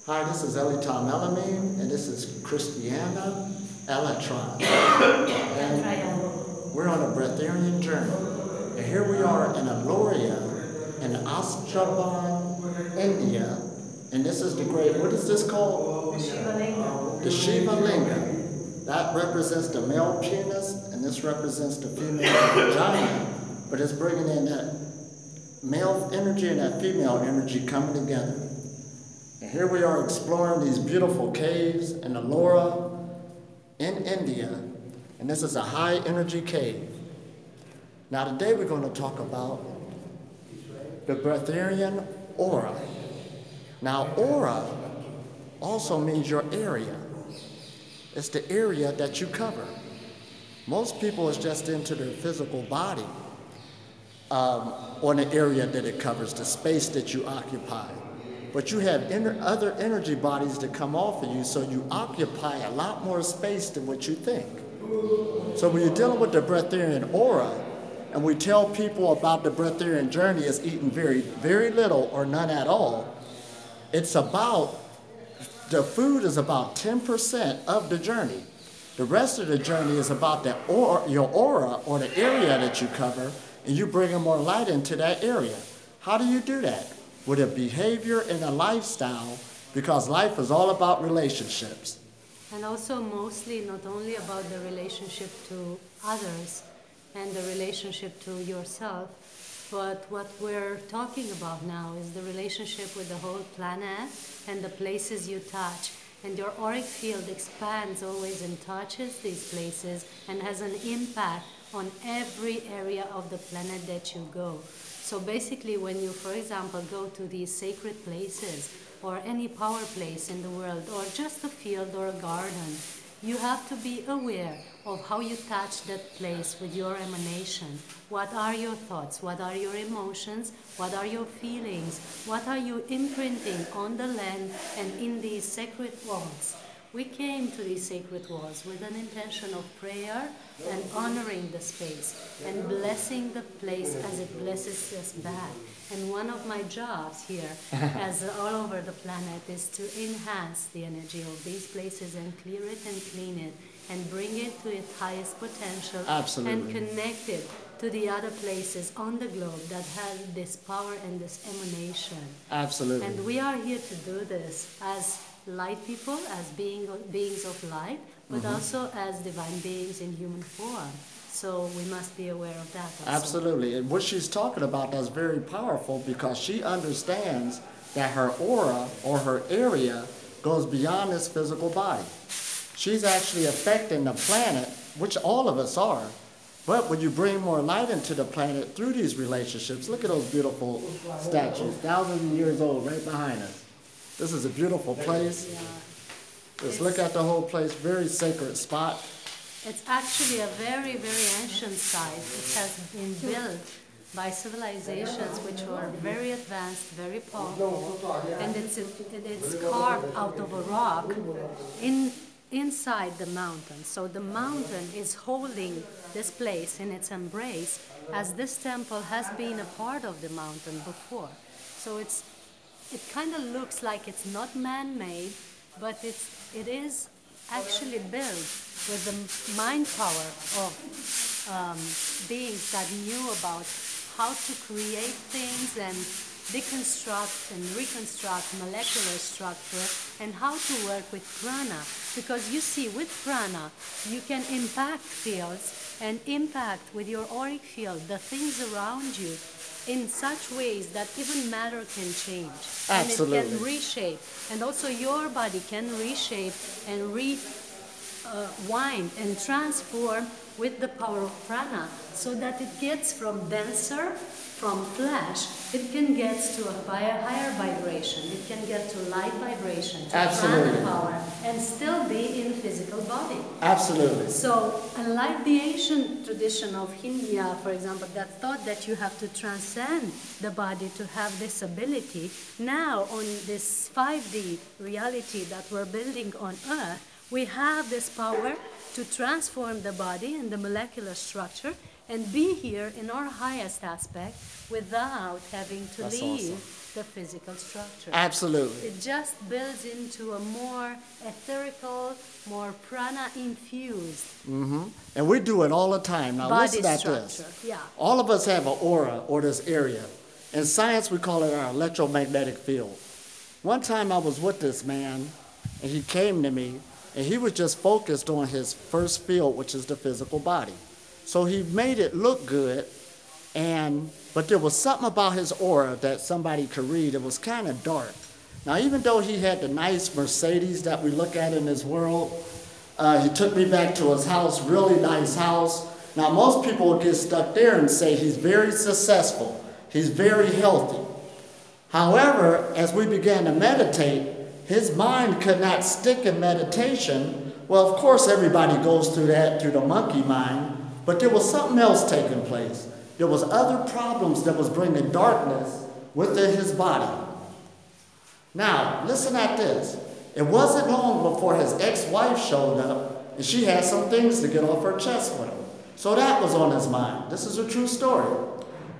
Hi, this is Elitom Elamine, and this is Christiana Electron. And we're on a breatharian journey. And here we are in Aloria, in Ashgabat, India. And this is the great, what is this called? The Shiva Linga. The Shiva Linga. That represents the male penis, and this represents the female vagina. But it's bringing in that male energy and that female energy coming together. And here we are exploring these beautiful caves in Ellora in India, and this is a high energy cave. Now today we're going to talk about the Breatharian aura. Now aura also means your area. It's the area that you cover. Most people is just into their physical body, or the area that it covers, the space that you occupy. But you have other energy bodies that come off of you, so you occupy a lot more space than what you think. So when you're dealing with the Breatharian aura, and we tell people about the Breatharian journey as eating very, very little or none at all, it's about, the food is about 10% of the journey. The rest of the journey is about your aura, or the area that you cover, and you bring more light into that area. How do you do that? With a behavior and a lifestyle, because life is all about relationships. And also mostly not only about the relationship to others and the relationship to yourself, but what we're talking about now is the relationship with the whole planet and the places you touch. And your auric field expands always and touches these places and has an impact on every area of the planet that you go. So basically when you, for example, go to these sacred places or any power place in the world or just a field or a garden, you have to be aware of how you touch that place with your emanation. What are your thoughts? What are your emotions? What are your feelings? What are you imprinting on the land and in these sacred walls? We came to these sacred walls with an intention of prayer and honoring the space and blessing the place as it blesses us back. And one of my jobs here, as all over the planet, is to enhance the energy of these places and clear it and clean it and bring it to its highest potential. Absolutely. And connect it to the other places on the globe that have this power and this emanation. Absolutely. And we are here to do this as light people, as beings of light, but also as divine beings in human form. So we must be aware of that also. Absolutely. And what she's talking about is very powerful, because she understands that her aura or her area goes beyond this physical body. She's actually affecting the planet, which all of us are. But when you bring more light into the planet through these relationships, look at those beautiful statues, thousands of years old right behind us. This is a beautiful place. Yeah. Just look at the whole place, very sacred spot. It's actually a very, very ancient site. It has been built by civilizations which were very advanced, very powerful, and it's carved out of a rock inside the mountain. So the mountain is holding this place in its embrace, as this temple has been a part of the mountain before. So it kind of looks like it's not man-made, but it is actually built with the mind power of beings that knew about how to create things and deconstruct and reconstruct molecular structure and how to work with prana. Because you see, with prana, you can impact fields and impact with your auric field the things around you in such ways that even matter can change. Absolutely. And it can reshape. And also your body can reshape and wind and transform with the power of prana, so that it gets from denser, from flesh, it can get to a higher vibration. It can get to light vibration, to prana power, and still be in physical body. Absolutely. So, unlike the ancient tradition of India, for example, that thought that you have to transcend the body to have this ability, now on this 5D reality that we're building on Earth, we have this power to transform the body and the molecular structure and be here in our highest aspect without having to leave the physical structure. Absolutely. It just builds into a more etherical, more prana-infused And we do it all the time. Now body listen at structure. this. Yeah. All of us have an aura, or this area. In science, we call it our electromagnetic field. One time I was with this man, and he came to me, and he was just focused on his first field, which is the physical body. So he made it look good, but there was something about his aura that somebody could read. It was kind of dark. Now, even though he had the nice Mercedes that we look at in this world, he took me back to his house, really nice house. Now, most people will get stuck there and say he's very successful. He's very healthy. However, as we began to meditate, his mind could not stick in meditation. Well, of course, everybody goes through that, through the monkey mind, but there was something else taking place. There was other problems that was bringing darkness within his body. Now, listen at this. It wasn't long before his ex-wife showed up, and she had some things to get off her chest with him. So that was on his mind. This is a true story.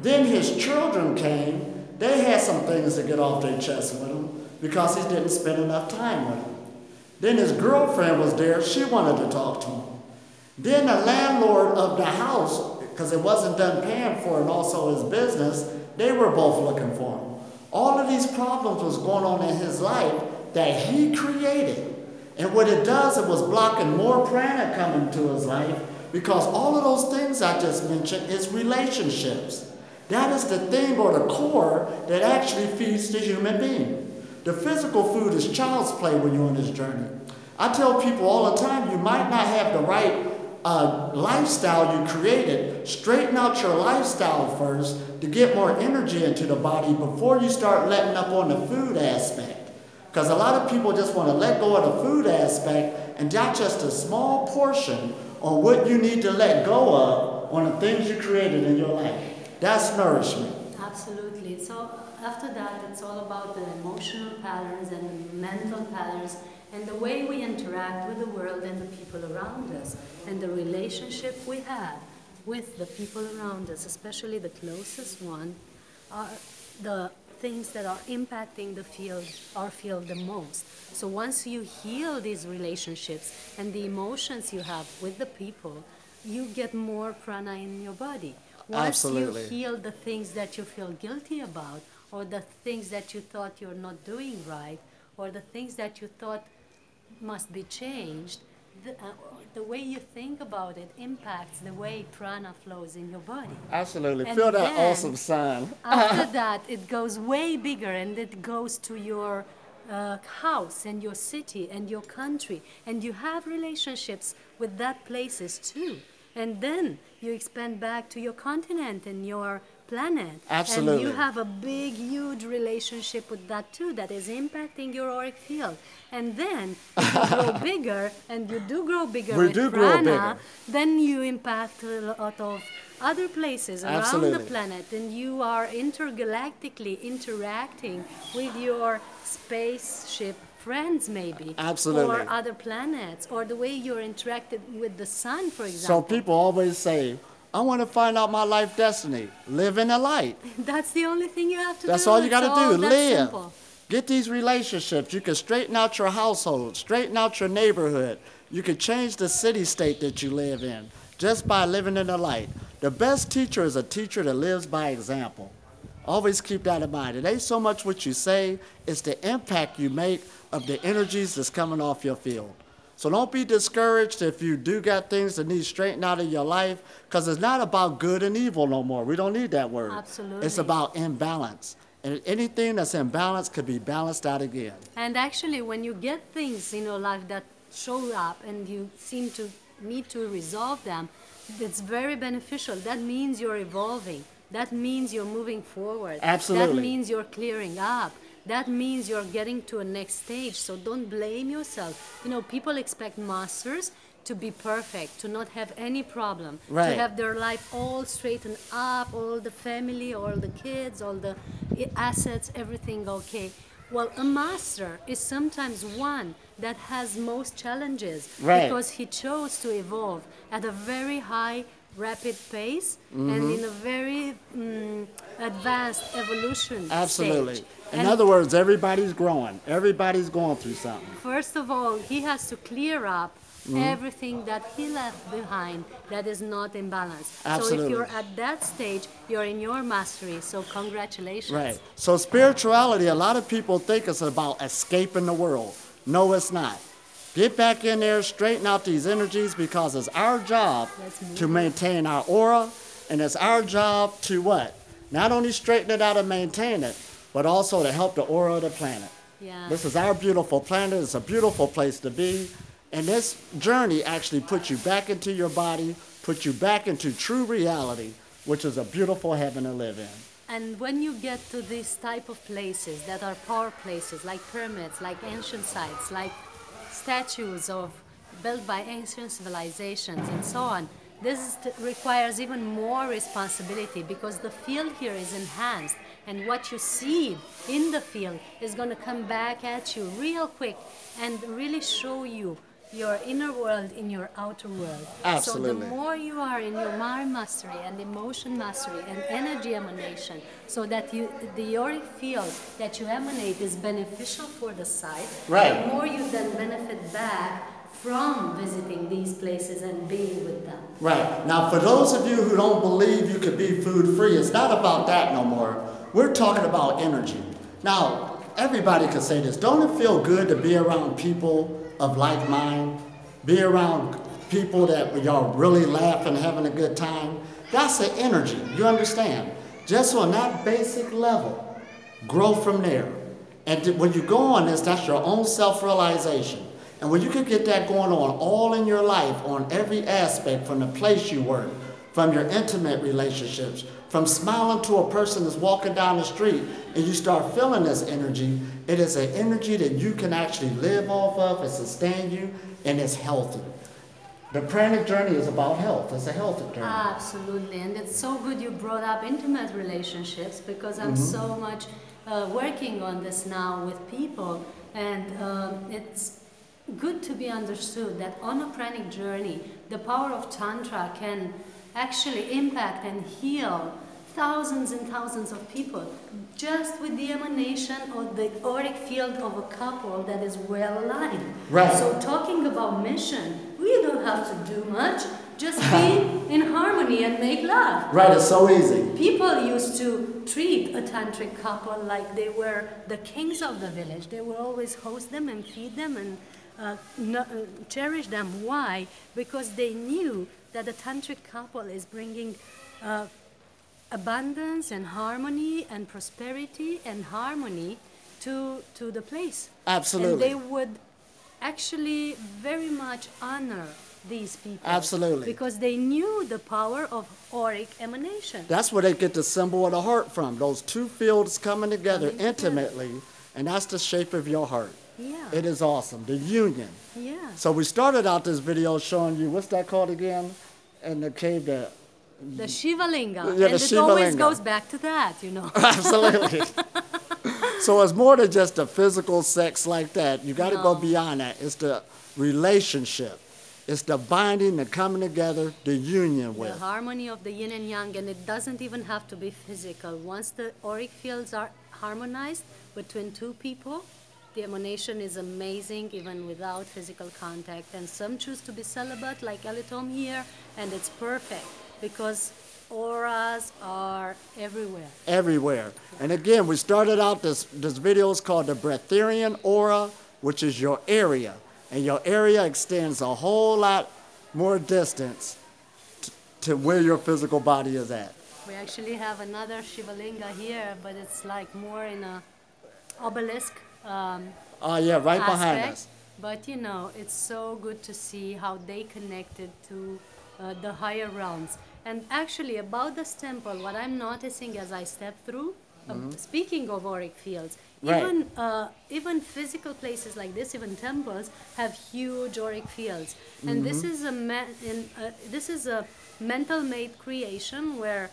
Then his children came. They had some things to get off their chest with him because he didn't spend enough time with them. Then his girlfriend was there. She wanted to talk to him. Then the landlord of the house, because it wasn't done paying for and also his business, they were both looking for him. All of these problems was going on in his life that he created. And what it does, it was blocking more prana coming to his life because all of those things I just mentioned is relationships. That is the thing or the core that actually feeds the human being. The physical food is child's play when you're on this journey. I tell people all the time, you might not have the right lifestyle you created. Straighten out your lifestyle first to get more energy into the body before you start letting up on the food aspect. Because a lot of people just want to let go of the food aspect and that's just a small portion on what you need to let go of on the things you created in your life. That's nourishment. Absolutely. So after that, it's all about the emotional patterns and the mental patterns and the way we interact with the world and the people around us and the relationship we have with the people around us, especially the closest one, are the things that are impacting our field the most. So once you heal these relationships and the emotions you have with the people, you get more prana in your body. Once Absolutely. you heal the things that you feel guilty about, or the things that you thought you're not doing right, or the things that you thought must be changed, the way you think about it impacts the way prana flows in your body. Absolutely. And Feel that then, awesome sun. After that, it goes way bigger and it goes to your house and your city and your country. And you have relationships with that places too. And then you expand back to your continent and your planet. Absolutely. And you have a big, huge relationship with that too that is impacting your auric field. And then if you grow bigger, and you do grow bigger We with do grow prana, bigger. then you impact a lot of other places around Absolutely. the planet. And you are intergalactically interacting with your spaceship friends maybe. Absolutely. Or other planets, or the way you're interacted with the sun, for So example. people always say, I want to find out my life destiny. Live in the light. That's the only thing you have to That's do. all you It's got to all do. that Live. simple. Get these relationships. You can straighten out your household, straighten out your neighborhood. You can change the city state that you live in just by living in the light. The best teacher is a teacher that lives by example. Always keep that in mind. It ain't so much what you say, it's the impact you make of the energies that's coming off your field. So don't be discouraged if you do got things that need straightened out in your life, because it's not about good and evil no more. We don't need that word. Absolutely. It's about imbalance. And anything that's imbalanced could be balanced out again. And actually, when you get things in your life that show up and you seem to need to resolve them, it's very beneficial. That means you're evolving. That means you're moving forward. Absolutely. That means you're clearing up. That means you're getting to a next stage. So don't blame yourself. You know, people expect masters to be perfect, to not have any problem, Right. to have their life all straightened up, all the family, all the kids, all the assets, everything okay. Well, a master is sometimes one that has most challenges Right. because he chose to evolve at a very high, rapid pace and in a very advanced evolution Absolutely. stage. In other words, everybody's growing. Everybody's going through something. First of all, he has to clear up everything that he left behind that is not in balance. Absolutely. So if you're at that stage, you're in your mastery. So congratulations. Right. So spirituality, a lot of people think it's about escaping the world. No, it's not. Get back in there, straighten out these energies, because it's our job to maintain our aura, and it's our job to what? Not only straighten it out and maintain it, but also to help the aura of the planet. Yeah. This is our beautiful planet. It's a beautiful place to be. And this journey actually puts you back into your body, puts you back into true reality, which is a beautiful heaven to live in. And when you get to these type of places that are power places, like pyramids, like ancient sites, like statues built by ancient civilizations and so on, this requires even more responsibility, because the field here is enhanced, and what you see in the field is going to come back at you real quick and really show you your inner world in your outer world. Absolutely. So the more you are in your mind mastery and emotion mastery and energy emanation, so that the auric field that you emanate is beneficial for the site, right, the more you then benefit back from visiting these places and being with them. Right. Now, for those of you who don't believe you could be food free, it's not about that no more. We're talking about energy. Now, everybody can say this. Don't it feel good to be around people of like mind? Be around people that y'all really laughing, having a good time? That's the energy. You understand? Just on that basic level, grow from there. And when you go on this, that's your own self-realization. And when you can get that going on all in your life, on every aspect, from the place you work, from your intimate relationships, from smiling to a person that's walking down the street, and you start feeling this energy, it is an energy that you can actually live off of and sustain you, and it's healthy. The pranic journey is about health. It's a healthy journey. Absolutely. And it's so good you brought up intimate relationships, because I'm so much working on this now with people, and it's good to be understood that on a pranic journey, the power of Tantra can actually impact and heal thousands and thousands of people just with the emanation of the auric field of a couple that is well aligned. Right. So talking about mission, we don't have to do much, just be in harmony and make love. Right, it's so easy. People used to treat a tantric couple like they were the kings of the village. They would always host them and feed them and cherish them. Why? Because they knew that a tantric couple is bringing abundance and harmony and prosperity and harmony to the place. Absolutely. And they would actually very much honor these people. Absolutely. Because they knew the power of auric emanation. That's where they get the symbol of the heart from. Those two fields coming together intimately, and that's the shape of your heart. Yeah. It is awesome. The union. Yeah. So we started out this video showing you, what's that called again? In the cave, the Shiva Linga. Yeah, and the it Shiva always Linga. goes back to that, you know. Absolutely. So it's more than just a physical sex like that. You got to go No. beyond that. It's the relationship. It's the binding, the coming together, the union The with. harmony of the yin and yang, and it doesn't even have to be physical. Once the auric fields are harmonized between two people, the emanation is amazing even without physical contact. And some choose to be celibate, like Elitom here, and it's perfect because auras are everywhere. Everywhere. And again, we started out this video is called the Breatharian aura, which is your area. And your area extends a whole lot more distance to where your physical body is at. We actually have another Shiva Linga here, but it's like more in a obelisk Oh yeah, right behind aspect. us. But you know, it's so good to see how they connected to the higher realms. And actually, about this temple, what I'm noticing as I step through, speaking of auric fields, Right. even physical places like this, even temples, have huge auric fields. And this is a mental-made creation where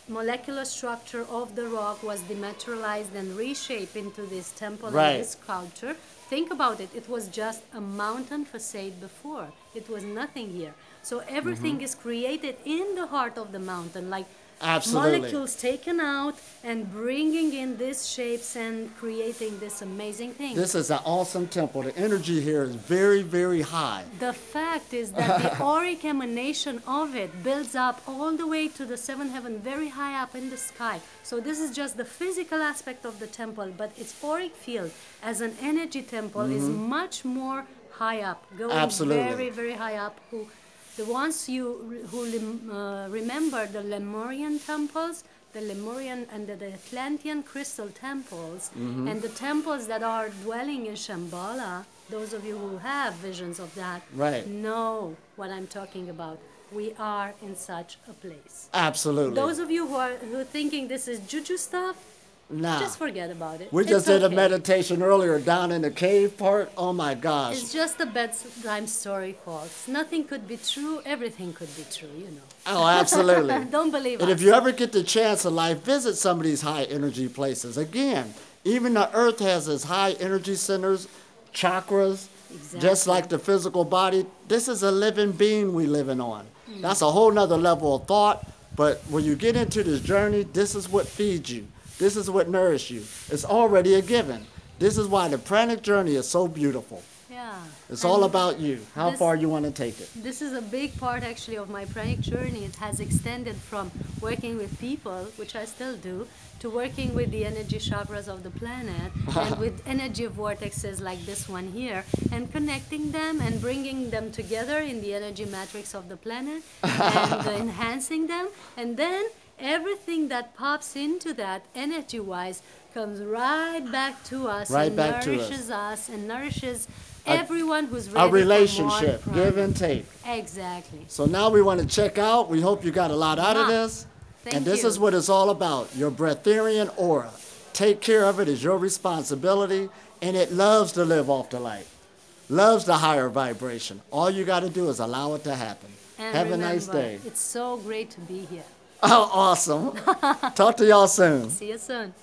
molecular structure of the rock was dematerialized and reshaped into this temple Right. and this sculpture. Think about it. It was just a mountain facade before. It was nothing here. So everything is created in the heart of the mountain. Like Absolutely. Molecules taken out and bringing in these shapes and creating this amazing thing. This is an awesome temple. The energy here is very, very high. The fact is that the auric emanation of it builds up all the way to the seventh heaven, very high up in the sky. So this is just the physical aspect of the temple, but its auric field as an energy temple is much more high up, going Absolutely. very, very high up. The ones who remember the Lemurian temples, the Lemurian and the Atlantean crystal temples, and the temples that are dwelling in Shambhala, those of you who have visions of that, Right. know what I'm talking about. We are in such a place. Absolutely. Those of you who are thinking this is juju stuff, Nah. just forget about it. We It's just did a okay. meditation earlier down in the cave part. Oh my gosh. It's just a bedtime story, folks. Nothing could be true. Everything could be true, you know. Oh, absolutely. Don't believe And us. if you ever get the chance in life, visit some of these high energy places. Again, even the earth has its high energy centers, chakras, Exactly. just like the physical body. This is a living being we living on. That's a whole nother level of thought. But when you get into this journey, this is what feeds you. This is what nourishes you. It's already a given. This is why the pranic journey is so beautiful. Yeah. It's And all about you, how this- far you want to take it. This is a big part actually of my pranic journey. It has extended from working with people, which I still do, to working with the energy chakras of the planet and with energy vortexes like this one here, and connecting them and bringing them together in the energy matrix of the planet and enhancing them. And then everything that pops into that energy-wise comes right back to us Right and back to us. nourishes us and nourishes everyone who's ready A for more relationship, from give it. and take. Exactly. So now we want to check out. We hope you got a lot out of Yeah. this. Thank And this you. is what it's all about, your Breatharian aura. Take care of it, it's your responsibility, and it loves to live off the light, loves the higher vibration. All you got to do is allow it to happen. And Have remember, a nice day. It's so great to be here. Oh, awesome. Talk to y'all soon. See you soon.